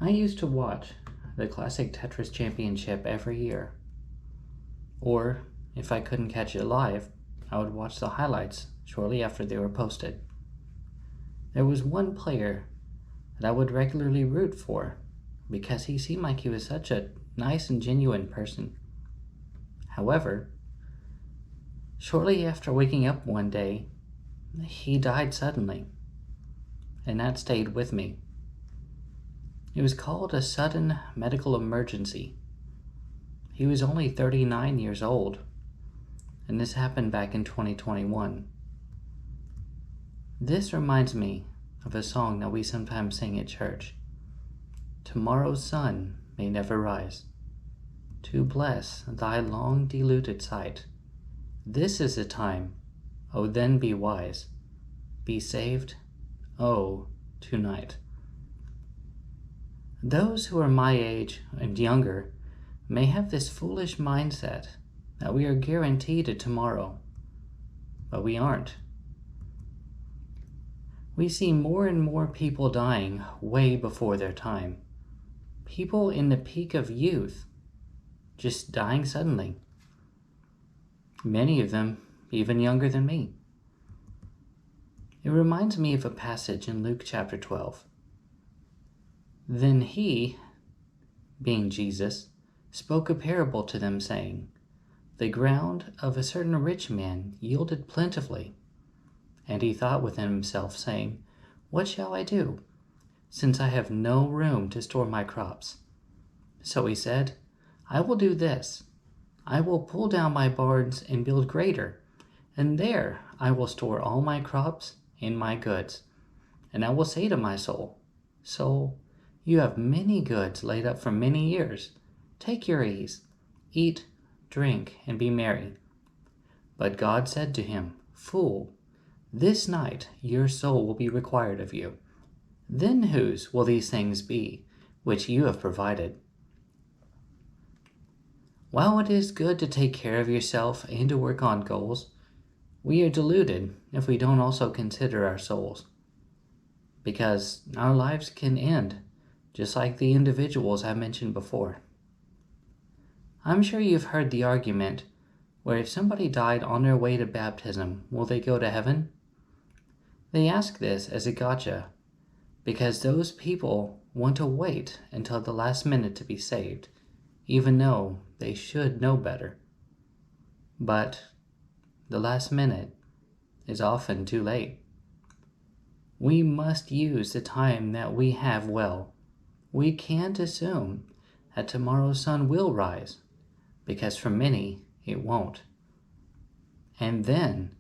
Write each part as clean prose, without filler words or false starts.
I used to watch the Classic Tetris Championship every year. Or, if I couldn't catch it live, I would watch the highlights shortly after they were posted. There was one player that I would regularly root for because he seemed like he was such a nice and genuine person. However, shortly after waking up one day, he died suddenly, and that stayed with me. It was called a sudden medical emergency. He was only 39 years old, and this happened back in 2021. This reminds me of a song that we sometimes sing at church. Tomorrow's sun may never rise, to bless thy long deluded sight. This is the time, oh then be wise, be saved, oh, tonight. Those who are my age and younger may have this foolish mindset that we are guaranteed a tomorrow, but we aren't. We see more and more people dying way before their time. People in the peak of youth just dying suddenly. Many of them even younger than me. It reminds me of a passage in Luke chapter 12. Then he, being Jesus, spoke a parable to them, saying, The ground of a certain rich man yielded plentifully. And he thought within himself, saying, What shall I do, since I have no room to store my crops? So he said, I will do this. I will pull down my barns and build greater, and there I will store all my crops and my goods. And I will say to my soul, Soul, you have many goods laid up for many years. Take your ease, eat, drink, and be merry. But God said to him, Fool, this night your soul will be required of you. Then whose will these things be, which you have provided? While it is good to take care of yourself and to work on goals, we are deluded if we don't also consider our souls. Because our lives can end, just like the individuals I mentioned before. I'm sure you've heard the argument where if somebody died on their way to baptism, will they go to heaven? They ask this as a gotcha, because those people want to wait until the last minute to be saved, even though they should know better. But the last minute is often too late. We must use the time that we have well. We can't assume that tomorrow's sun will rise, because for many it won't. And then,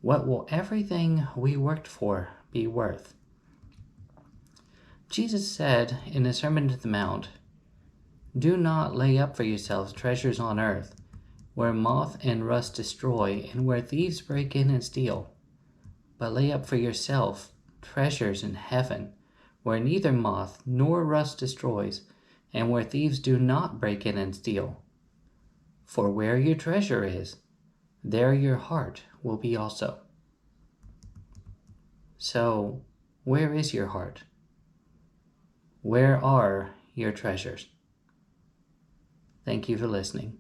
what will everything we worked for be worth? Jesus said in the Sermon on the Mount, Do not lay up for yourselves treasures on earth, where moth and rust destroy, and where thieves break in and steal. But lay up for yourself treasures in heaven, where neither moth nor rust destroys, and where thieves do not break in and steal. For where your treasure is, there your heart will be also. So, where is your heart? Where are your treasures? Thank you for listening.